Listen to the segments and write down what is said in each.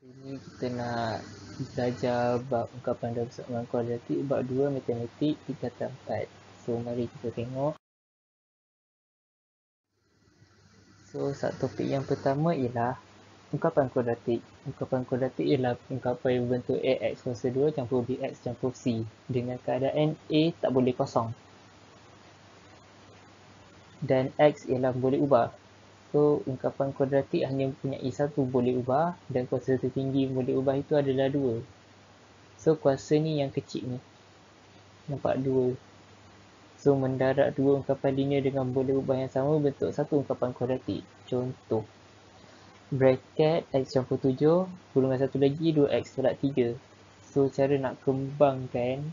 Ini kita nak belajar bab ungkapan dalam soalan kuadratik, bab 2 matematik 3/4. So mari kita tengok. So topik yang pertama ialah ungkapan kuadratik. Ungkapan kuadratik ialah ungkapan yang berbentuk ax kuasa 2 campur bx campur c dengan keadaan a tak boleh kosong. Dan x ialah boleh ubah. So ungkapan kuadratik hanya mempunyai satu boleh ubah dan kuasa tertinggi boleh ubah itu adalah 2. So kuasa ni yang kecil ni. Nampak 2. So mendarat dua ungkapan linear dengan boleh ubah yang sama bentuk satu ungkapan kuadratik. Contoh. Bracket x campur 7, gulungan satu lagi 2x tolak 3. So cara nak kembangkan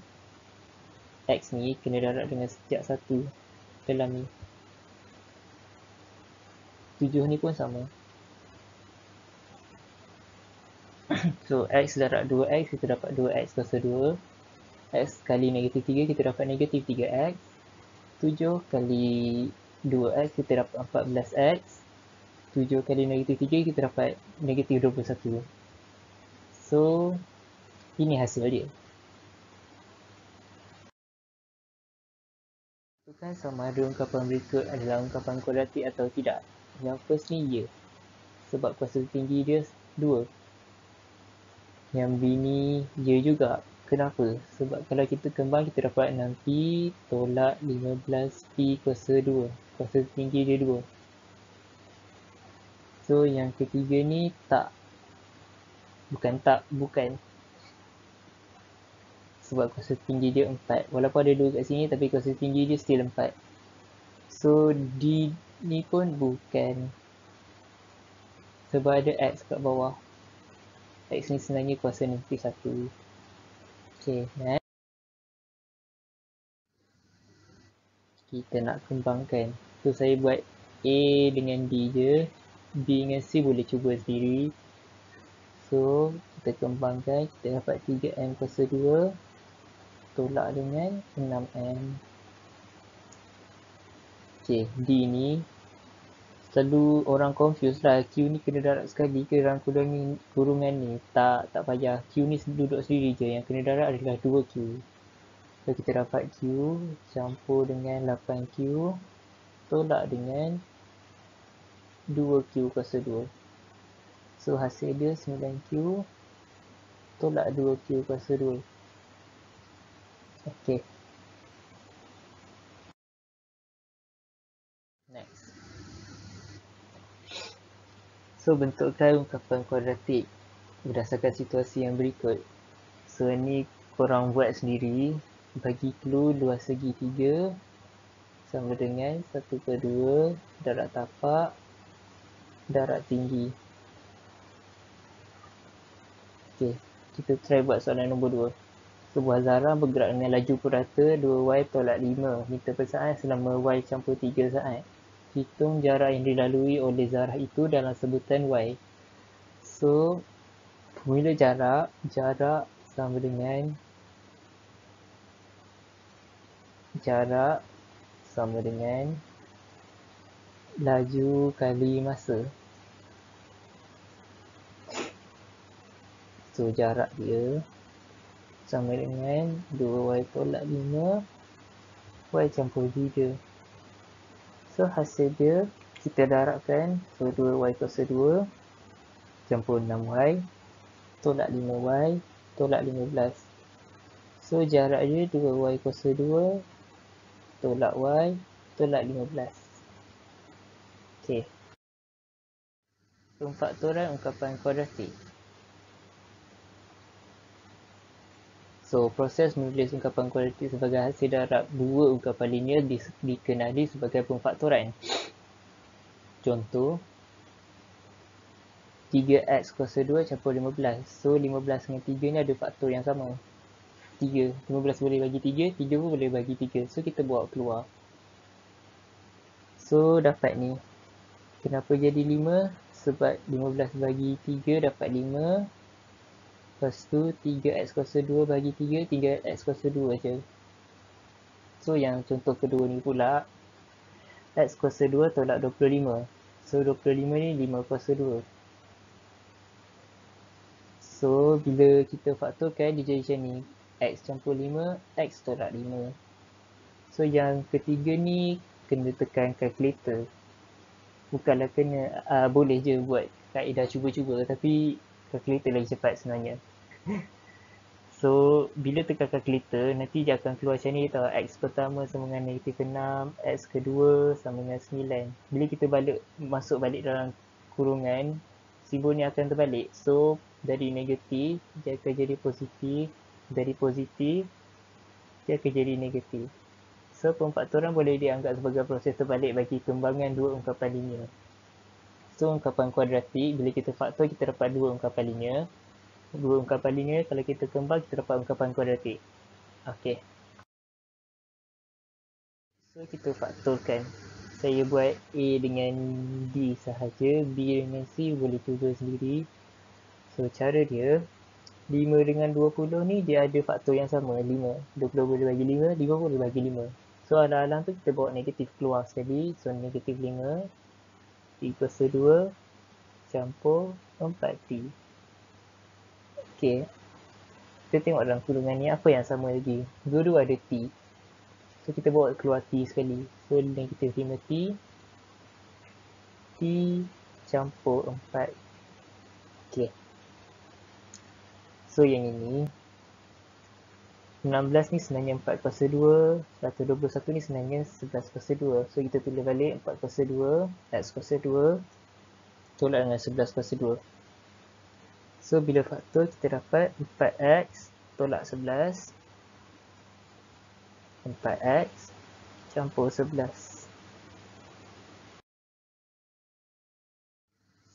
x ni kena darat dengan setiap satu dalam ni. 7 ni pun sama. So x darat 2x, kita dapat 2x kuasa 2. X kali negatif 3, kita dapat negatif 3x. 7 kali 2x, kita dapat 14x. 7 kali negatif 3, kita dapat negatif 21. So, ini hasil dia. Tentukan sama ada ungkapan berikut adalah ungkapan kuadratik atau tidak. Yang first ni, ya. Sebab kuasa tinggi dia 2. Yang B ni, ya juga. Kenapa? Sebab kalau kita kembang, kita dapat 6P tolak 15P kuasa 2. Kuasa tinggi dia 2. So, yang ketiga ni, tak. Bukan. Sebab kuasa tinggi dia 4. Walaupun ada 2 kat sini, tapi kuasa tinggi dia still 4. So, D ni pun bukan. Sebab ada X kat bawah. X ni sebenarnya kuasa negatif 1. Okay, next. Kita nak kembangkan. So, saya buat A dengan D je. B dengan C boleh cuba sendiri. So, kita kembangkan. Kita dapat 3M kuasa 2. Tolak dengan 6M. Okay, D ni selalu orang confuse lah. Q ni kena darat sekali ke dalam kurungan ni. Tak payah. Q ni duduk sendiri je. Yang kena darat adalah 2Q. So kita dapat Q campur dengan 8Q tolak dengan 2Q kuasa 2. So hasil dia 9Q tolak 2Q kuasa 2. Okay. Next. So bentukkan ungkapan kuadratik berdasarkan situasi yang berikut. So ni korang buat sendiri. Bagi clue luas segi 3 sama dengan 1/2 darat tapak darat tinggi. Okay, kita try buat soalan nombor 2. Sebuah zarah bergerak dengan laju purata 2y tolak 5 meter per saat selama y campur 3 saat. Hitung jarak yang dilalui oleh zarah itu dalam sebutan y. So, formula jarak sama dengan laju kali masa. So, jarak dia sama dengan 2y tolak 5 y campur 3. So, hasil dia kita darabkan. So, 2y kuasa 2 campur 6y tolak 5y tolak 15. So, jarak dia 2y kuasa 2 tolak y tolak 15. Okay. Pemfaktoran ungkapan kuadratik. So, proses menulis ungkapan kuadratik sebagai hasil darab dua ungkapan linear dikenali sebagai pemfaktoran. Contoh, 3x kuasa 2 campur 15. So, 15 dengan 3 ni ada faktor yang sama. 3. 15 boleh bagi 3, 3 pun boleh bagi 3. So, kita buat keluar. So, dapat ni. Kenapa jadi 5? Sebab 15 bagi 3 dapat 5. Lepas tu 3x kuasa 2 bagi 3, 3x kuasa 2 je. So yang contoh kedua ni pula, x kuasa 2 tolak 25. So 25 ni 5 kuasa 2. So, bila kita faktorkan, dia jadi macam ni. X campur 5, X tolak 5. So, yang ketiga ni, kena tekan kalkulator. Bukanlah kena, boleh je buat kaedah cuba-cuba. Tapi, kalkulator lagi cepat sebenarnya. So, bila tekan kalkulator, nanti dia akan keluar macam ni tau. X pertama sama dengan negatif 6, X kedua sama dengan 9. Bila kita masuk balik dalam kurungan, simbol ni akan terbalik. So, dari negatif, dia akan jadi positif. Dari positif, dia akan jadi negatif. So, pemfaktoran boleh dianggap sebagai proses terbalik bagi kembangan dua ungkapan linear. So, ungkapan kuadratik, bila kita faktor, kita dapat dua ungkapan linear. Dua ungkapan linear, kalau kita kembang, kita dapat ungkapan kuadratik. Okey. So, kita faktorkan. Saya buat A dengan D sahaja. B dengan C boleh cuba sendiri. So, cara dia, 5 dengan 20 ni dia ada faktor yang sama, 5. 20 boleh bagi 5, 5 boleh bagi 5. So, alang-alang tu kita bawa negatif keluar sekali. So, negatif 5. T kuasa 2 campur 4T. Okey. Kita tengok dalam kurungan ni apa yang sama lagi. Dua-dua ada T. So, kita bawa keluar T sekali. So, negatif 5T. T campur 4. Okey. So, yang ini 16 ni sebenarnya 4 kuasa 2. 121 ni sebenarnya 11 kuasa 2. So, kita tulis balik 4 kuasa 2. X kuasa 2. Tolak dengan 11 kuasa 2. So, bila faktor kita dapat 4X tolak 11. 4X campur 11.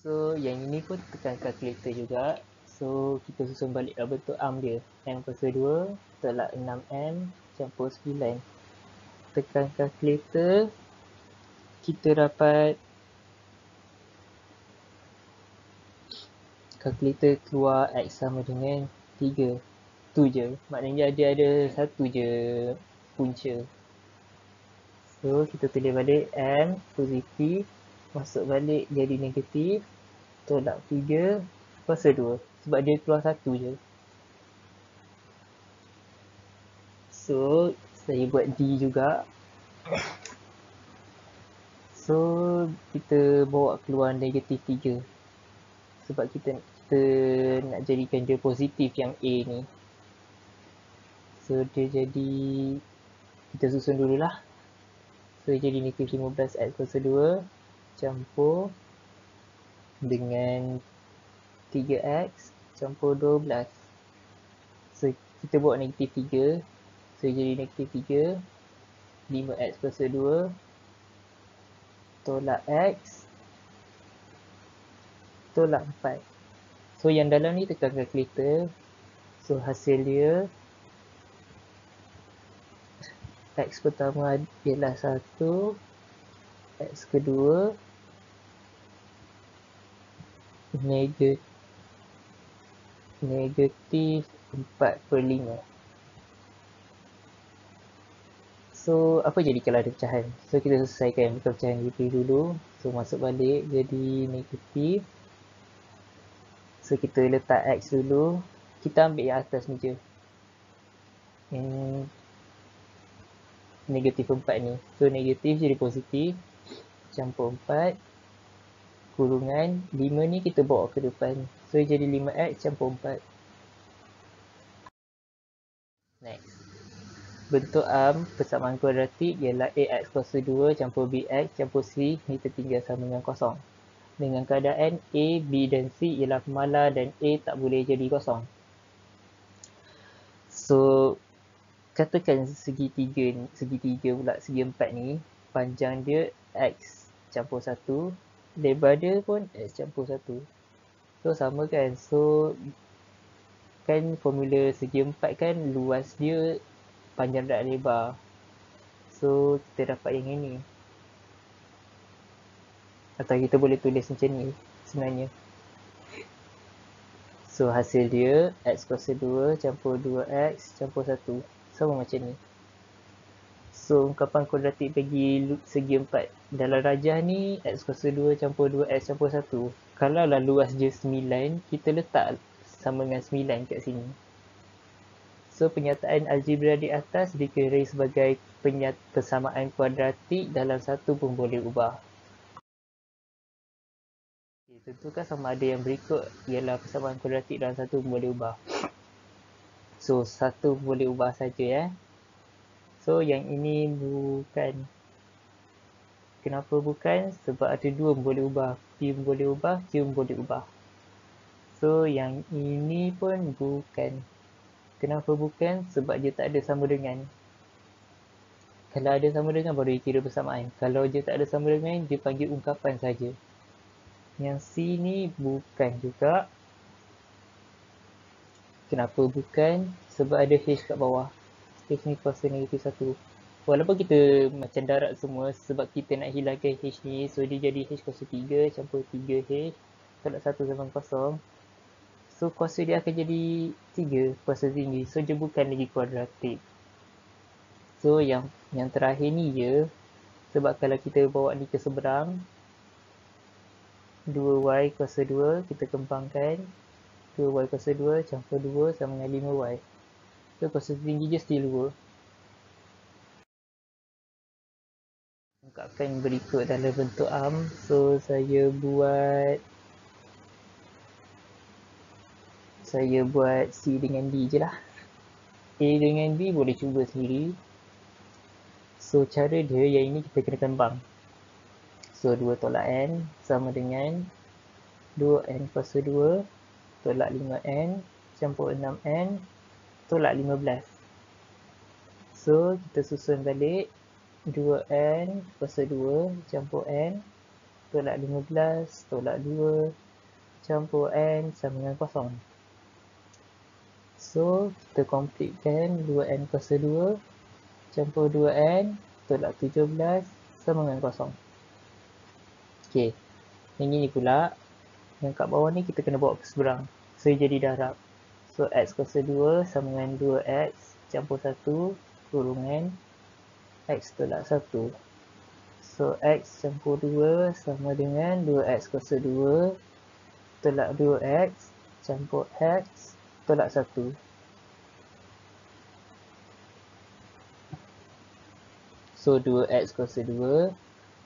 So, yang ini pun tekan kalkulator juga. So, kita susun balik bentuk arm dia. M kuasa 2 tolak 6M campur 9. Tekan kalkulator. Kita dapat kalkulator keluar X sama dengan 3. Tu je. Maknanya dia ada satu je punca. So, kita tulis balik M positif. Masuk balik jadi negatif. Tolak 3 kuasa 2. Sebab dia keluar satu je. So, saya buat D juga. So, kita bawa keluar negatif 3. Sebab kita nak jadikan dia positif yang A ni. So, dia jadi, kita susun dululah. So, jadi negatif 15 X kuasa 2 campur dengan 3X campur 12. So, kita bawa negatif 3. So, jadi negatif 3. 5X kuasa 2 tolak X tolak 4. So, yang dalam ni tekan kalkulator. So, hasil dia X pertama ialah 1. X kedua negatif 4/5. So, apa jadi kalau ada pecahan? So, kita selesaikan pecahan negatif dulu. So, masuk balik jadi negatif. So, kita letak X dulu. Kita ambil yang atas ni je. Yang negatif 4 ni. So, negatif jadi positif. Campur 4. Kurungan 5 ni kita bawa ke depan. So, jadi 5X campur 4. Next. Bentuk arm persamaan kuadratik ialah AX kuasa 2 campur BX campur C ni tertinggal sama dengan kosong. Dengan keadaan A, B dan C ialah pemalar dan A tak boleh jadi kosong. So, katakan segitiga pula, segi 4 ni, panjang dia X campur 1, lebar dia pun X campur 1. So, sama kan? So, kan formula segi 4 kan luas dia panjang dan lebar. So, kita dapat yang ini. Atau kita boleh tulis macam ni sebenarnya. So, hasil dia X kuasa 2 campur 2X campur 1. Sama macam ni. So, ungkapan kuadratik bagi segi 4. Dalam rajah ni, X kuasa 2 campur 2X campur 1. Kalau lah luas dia 9, kita letak sama dengan 9 kat sini. So, penyataan algebra di atas dikira sebagai persamaan kuadratik dalam satu pun boleh ubah. Okay, tentukan sama ada yang berikut ialah persamaan kuadratik dalam satu pun boleh ubah. So, satu boleh ubah saja. So, yang ini bukan. Kenapa bukan? Sebab ada dua boleh ubah. P boleh ubah, Q boleh ubah. So, yang ini pun bukan. Kenapa bukan? Sebab dia tak ada sama dengan. Kalau ada sama dengan baru dia kira persamaan. Kalau dia tak ada sama dengan, dia panggil ungkapan saja. Yang C ni bukan juga. Kenapa bukan? Sebab ada H kat bawah. H ni kuasa negatif 1. Walaupun kita macam darat semua sebab kita nak hilangkan H ni. So dia jadi H kuasa 3 campur 3H. Tolak 1 sama kosong. So kuasa dia akan jadi 3 kuasa tinggi. So dia bukan lagi kuadratik. So yang terakhir ni je. Sebab kalau kita bawa ni ke seberang, 2y kuasa 2 kita kembangkan. 2y kuasa 2 campur 2 sama dengan 5y. So kuasa tinggi je still 2. Ungkapkan berikut dalam bentuk arm. So saya buat C dengan D je lah. A dengan B boleh cuba sendiri. So cara dia yang ini kita kena kembang. So 2 tolak N sama dengan 2N kuasa 2 tolak 5N campur 6N tolak 15. So kita susun balik 2N kuasa 2 campur N tolak 15 tolak 2 campur N sama dengan kosong. So kita completekan 2N kuasa 2 campur 2N tolak 17 sama dengan kosong. Okay, yang ini pula, yang kat bawah ni kita kena bawa ke seberang. So jadi darab. So X kuasa 2 sama dengan 2X campur 1 kurungan X tolak 1. So X campur 2 sama dengan 2X kuasa 2 tolak 2X campur X tolak 1. So 2X kuasa 2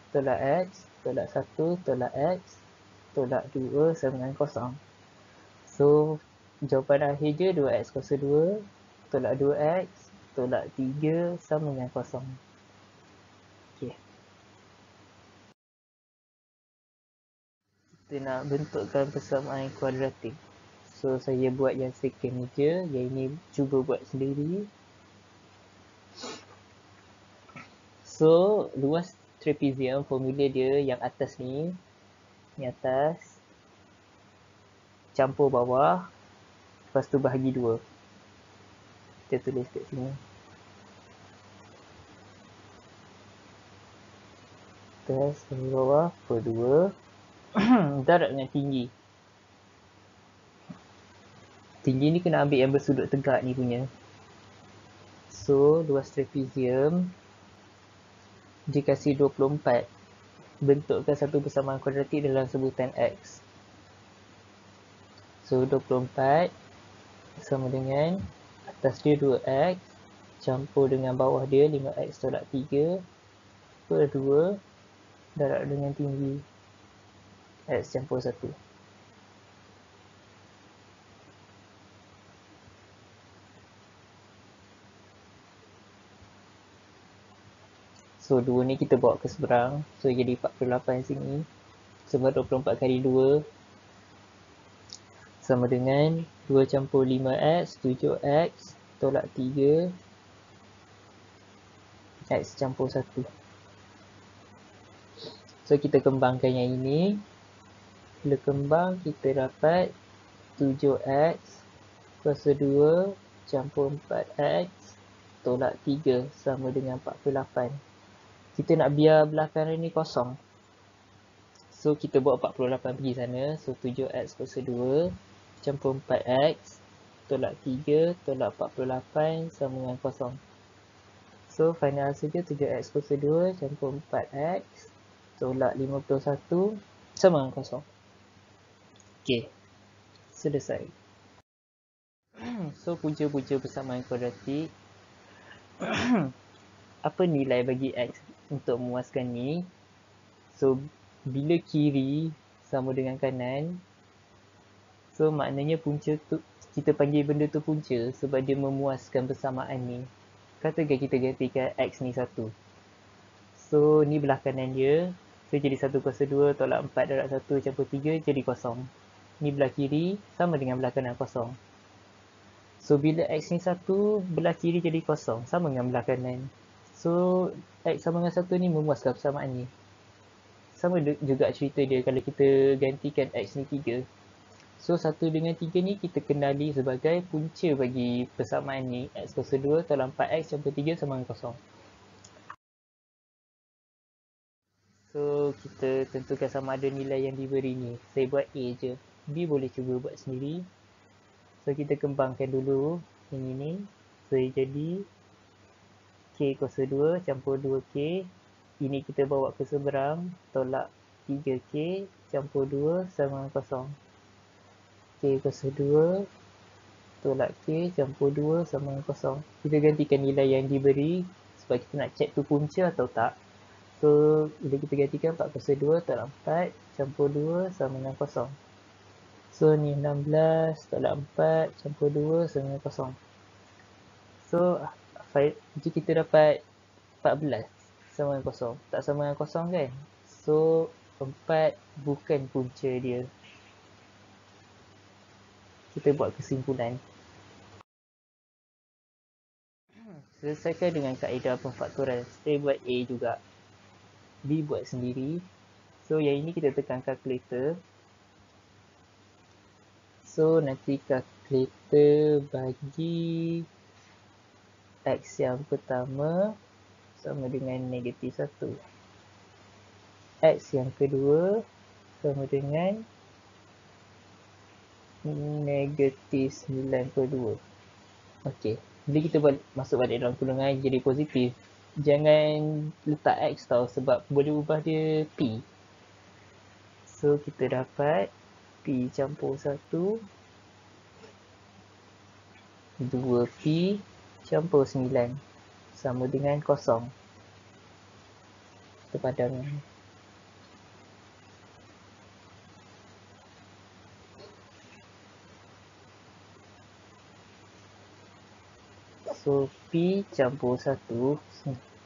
tolak X tolak 1 tolak X tolak 2 sama dengan kosong. So jawapan akhir je 2X kuasa 2 tolak 2X tolak 3 sama dengan kosong. Okay. Kita nak bentukkan persamaan kuadratik. So saya buat yang second ni je. Yang ini cuba buat sendiri. So luas trapezium formula dia yang atas ni. Ni atas. Campur bawah. Lepas tu bahagi 2. Kita tulis kat sini. Atas bawah per 2. Darat dengan tinggi. Tinggi ni kena ambil yang bersudut tegak ni punya. So luas trapezium dia kasih 24. Bentukkan satu persamaan kuadratik dalam sebutan X. So 24 sama dengan atas dia 2X campur dengan bawah dia 5X tolak 3 per 2 darat dengan tinggi X campur 1. So 2 ni kita bawa ke seberang. So jadi 48 sini. Sebab 24 kali 2 sama dengan 2 campur 5X 7X tolak 3 X campur 1. So kita kembangkan yang ini. Bila kembang kita dapat 7X kuasa 2 campur 4X tolak 3 sama dengan 48. Kita nak biar belah kanan ni kosong. So kita buat 48 pergi sana. So 7X kuasa 2 campur 4X tolak 3 tolak 48 sama dengan kosong. So final hasil dia 7X kuasa 2 campur 4X tolak 51 sama dengan kosong. Okay, selesai. So, punca-punca persamaan kuadratik. Apa nilai bagi X untuk memuaskan ni? So, bila kiri sama dengan kanan, so maknanya punca tu, kita panggil benda tu punca sebab dia memuaskan persamaan ni. Katakan kita gantikan X ni 1. So, ni belah kanan dia. So, jadi 1 kuasa 2 tolak 4 darab 1 campur 3 jadi kosong. Ni belah kiri sama dengan belah kanan kosong. So, bila X ni 1, belah kiri jadi kosong sama dengan belah kanan. So, X sama dengan 1 ni memuaskan persamaan ni. Sama juga cerita dia kalau kita gantikan X ni 3. So, 1 dengan 3 ni kita kenali sebagai punca bagi persamaan ni. X kuasa 2 tolak 4X campur 3 sama dengan kosong. So, kita tentukan sama ada nilai yang diberi ni. Saya buat A je. B boleh cuba buat sendiri. So, kita kembangkan dulu yang ini. So, jadi K kuasa 2 campur 2K. Ini kita bawa ke seberang. Tolak 3K campur 2 sama dengan kosong. K kuasa 2 tolak K campur 2 sama dengan kosong. Kita gantikan nilai yang diberi sebab kita nak check tu punca atau tak. So, bila kita gantikan 4 kuasa 2 tolak 4 campur 2 sama dengan kosong. So, ni 16 tolak 4 campur 2 sama dengan kosong. So, kita dapat 14 sama dengan kosong. Tak sama dengan kosong kan? So, 4 bukan punca dia. Kita buat kesimpulan. Selesaikan dengan kaedah pemfaktoran. Saya buat A juga. B buat sendiri. So, yang ini kita tekan calculator. So, nanti calculator bagi X yang pertama sama dengan negatif 1. X yang kedua sama dengan negatif 92. Okey. Bila kita masuk balik dalam kurungan jadi positif. Jangan letak X tau sebab boleh ubah dia P. So, kita dapat P campur 1 2P campur 9 sama dengan kosong. Kita padam. So, P campur 1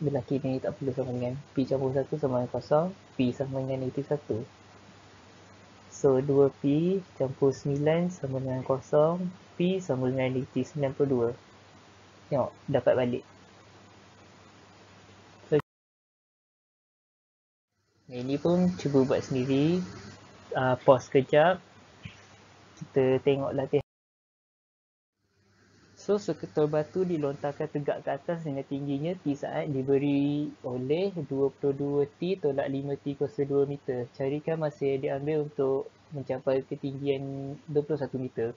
belah kiri ni tak perlu sama dengan P campur 1 sama dengan kosong. P sama dengan negatif 1. So, 2P campur 9 sama dengan kosong. P sama dengan negatif 92. Tengok, dapat balik. So, ini pun cuba buat sendiri. Pause kejap. Kita tengok latihan. So, seketol batu dilontarkan tegak ke atas dengan tingginya T saat diberi oleh 22T tolak 5T kuasa 2 meter. Carikan masa yang diambil untuk mencapai ketinggian 21 meter.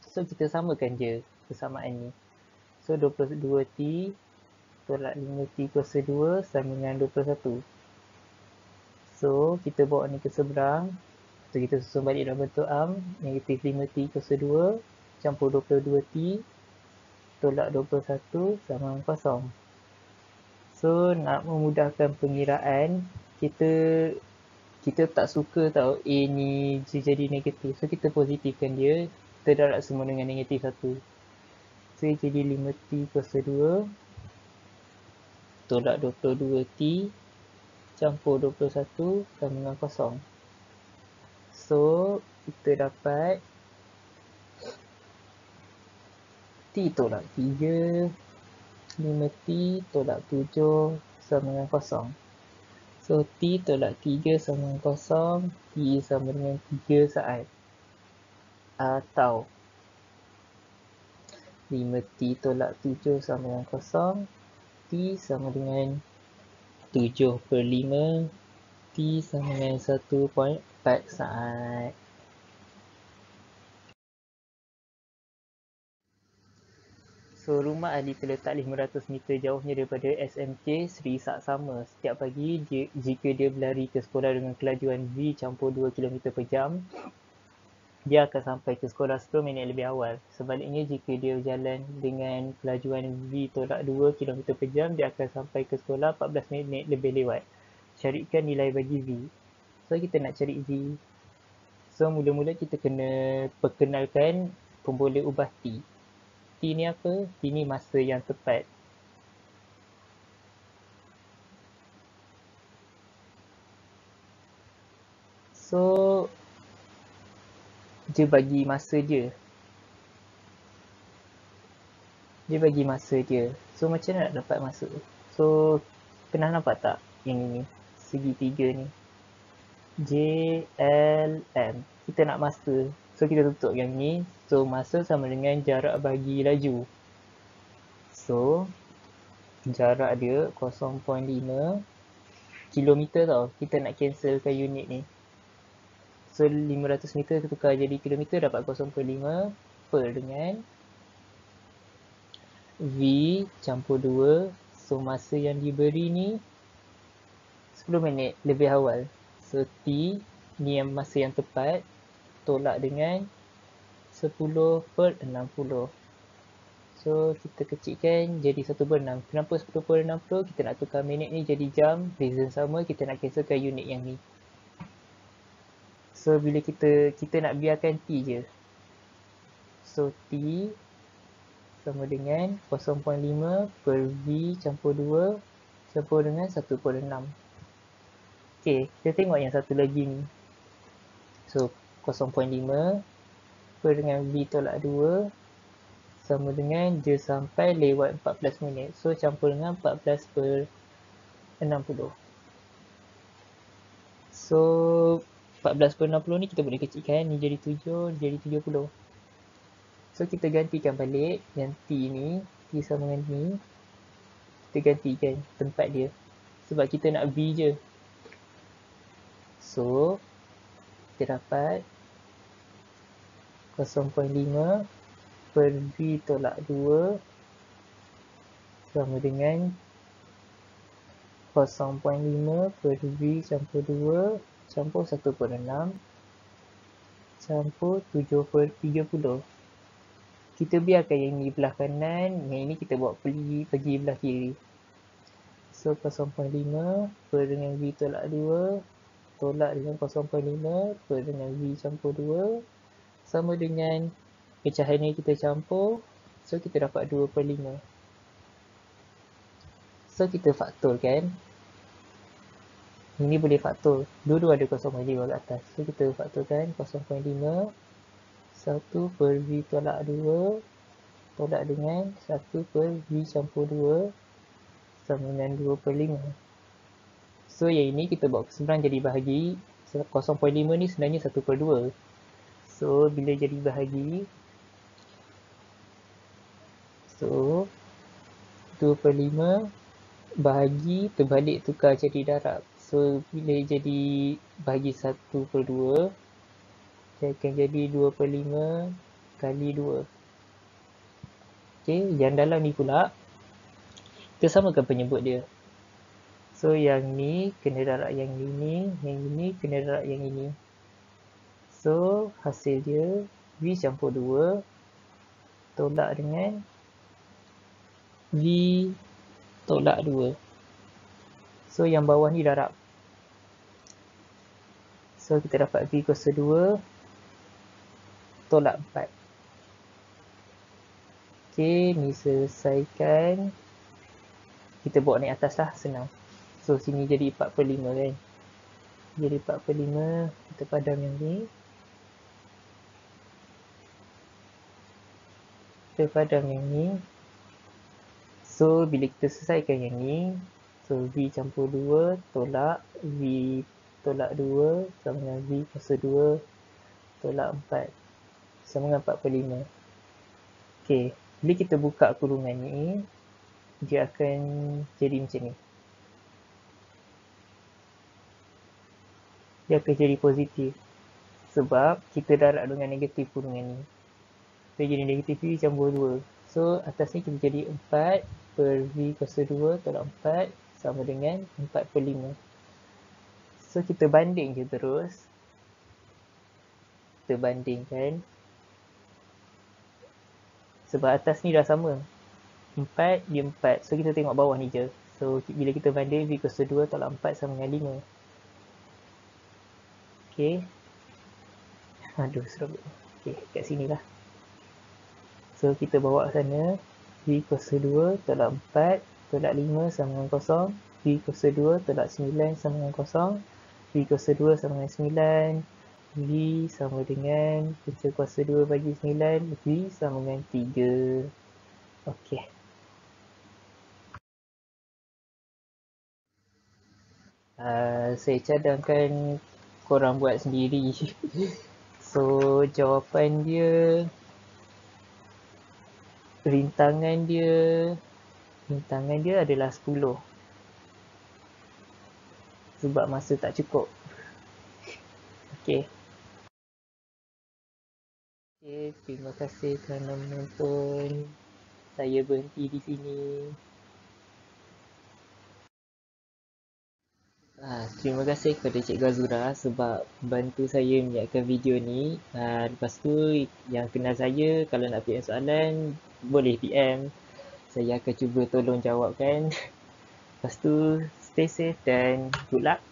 So, kita samakan je persamaan ni. So, 22T tolak 5T kuasa 2 sama dengan 21. So, kita bawa ni ke seberang. So, kita susun balik dalam bentuk negatif 5T kuasa 2 campur 22T tolak 21 sama dengan kosong. So, nak memudahkan pengiraan, kita tak suka tau A ni jadi negatif. So, kita positifkan dia. Kita darab semua dengan negatif 1. So, jadi 5T kuasa 2 tolak 22T campur 21 sama dengan kosong. So, kita dapat T tolak 3, 5T tolak 7 sama dengan kosong. So, T tolak 3 sama dengan kosong, T sama dengan 3 saat. Atau 5T tolak 7 sama dengan kosong, T sama dengan 7/5, T sama dengan 1.4 saat. So, rumah ahli terletak 500 meter jauhnya daripada SMK Seri Saksama. Setiap pagi, jika dia berlari ke sekolah dengan kelajuan V campur 2 km per jam, dia akan sampai ke sekolah 10 minit lebih awal. Sebaliknya, jika dia berjalan dengan kelajuan V tolak 2 km per jam, dia akan sampai ke sekolah 14 minit lebih lewat. Carikan nilai bagi V. So, kita nak cari V. So, mula-mula kita kena perkenalkan pemboleh ubah T. T ni apa? T ni masa yang tepat. So, dia bagi masa dia. Dia bagi masa dia. So, macam mana nak dapat masa? So, pernah nampak tak yang ini? Segitiga ni. JLM. Kita nak masa. So, kita tutup yang ni. So, masa sama dengan jarak bagi laju. So, jarak dia 0.5 kilometer tau. Kita nak cancelkan unit ni. So, 500 meter tukar jadi kilometer, dapat 0.5 per dengan V campur 2. So, masa yang diberi ni 10 minit lebih awal. So, T ni yang masa yang tepat, tolak dengan 10/60. So, kita kecilkan jadi 1/6. Kenapa 10/60? Kita nak tukar minit ni jadi jam. Reason sama, kita nak cancelkan unit yang ni. So, bila kita nak biarkan T je. So, T sama dengan 0.5 per V campur 2 campur dengan 1/6. Okay, kita tengok yang satu lagi ni. So, 0.5 per dengan V tolak 2 sama dengan dia sampai lewat 14 minit. So, campur dengan 14/60. So, 14/60 ni kita boleh kecilkan. Ni jadi 7, ni jadi 70. So, kita gantikan balik yang T ni. T sama dengan ni. Kita gantikan tempat dia. Sebab kita nak V je. So, kita dapat 0.5 per V tolak 2 sama dengan 0.5 per V campur 2 campur 1/6 campur 7/30. Kita biarkan yang ni belah kanan, yang ini kita buat pergi belah kiri. So, 0.5 per dengan V tolak 2 tolak dengan 0.5 per dengan V campur 2 sama dengan pecahan ni kita campur. So, kita dapat 2/5. So, kita faktorkan. Ini boleh faktor. Dua-dua ada 0.5 kat atas. So, kita faktorkan 0.5 1 per V tolak 2 tolak dengan 1 per V campur 2 sama dengan 2/5. So, yang ini kita buat keseberang jadi bahagi. 0.5 ni sebenarnya 1/2. So, bila jadi bahagi, so 2/5 bahagi terbalik tukar jadi darab. So, bila jadi bahagi 1/2, dia akan jadi 2/5 kali 2. Okay, yang dalam ni pula, kita samakan penyebut dia. So, yang ni kena darab yang ini, yang ini kena darab yang ini. So, hasil dia V campur 2 tolak dengan V tolak 2. So, yang bawah ni darab. So, kita dapat V kuasa 2 tolak 4. Okay, ni selesaikan. Kita bawa naik atas lah, senang. So, sini jadi 4/5 kan. Jadi 4/5, kita padam yang ni. Kita padam yang ni. So, bila kita selesaikan yang ni, so V campur 2 tolak V tolak 2 sama dengan V kuasa 2 tolak 4 sama dengan 4/5. Okay, bila kita buka kurungan ni, dia akan jadi macam ni. Dia akan jadi positif. Sebab kita darab dengan negatif kurungan ni. So, jadi negatif V campur 2. So, atas ni kita jadi 4 per V kuasa 2 tolak 4 sama dengan 4/5. So, kita banding je terus. kita bandingkan. Sebab atas ni dah sama. 4, dia 4. So, kita tengok bawah ni je. So, bila kita banding V kuasa 2 tolak 4 sama dengan 5. Okay. Aduh, serabut. Okay, kat sini lah. So, kita bawa ke sana. V kuasa 2 tolak 4 tolak 5 sama dengan kosong. V kuasa 2 tolak 9 sama dengan kosong. V kuasa 2 sama dengan 9. V sama dengan punca kuasa 2 bagi 9. V sama dengan 3. Okey. Saya cadangkan korang buat sendiri. So, jawapan dia, rintangan dia adalah 10. Sebab masa tak cukup. Okey. Okay, terima kasih kerana menonton. Saya berhenti di sini. Terima kasih kepada Cikgu Azura sebab bantu saya menyiapkan video ni. Lepas tu yang kenal saya kalau nak PM soalan boleh PM. Saya akan cuba tolong jawabkan. Lepas tu stay safe dan good luck.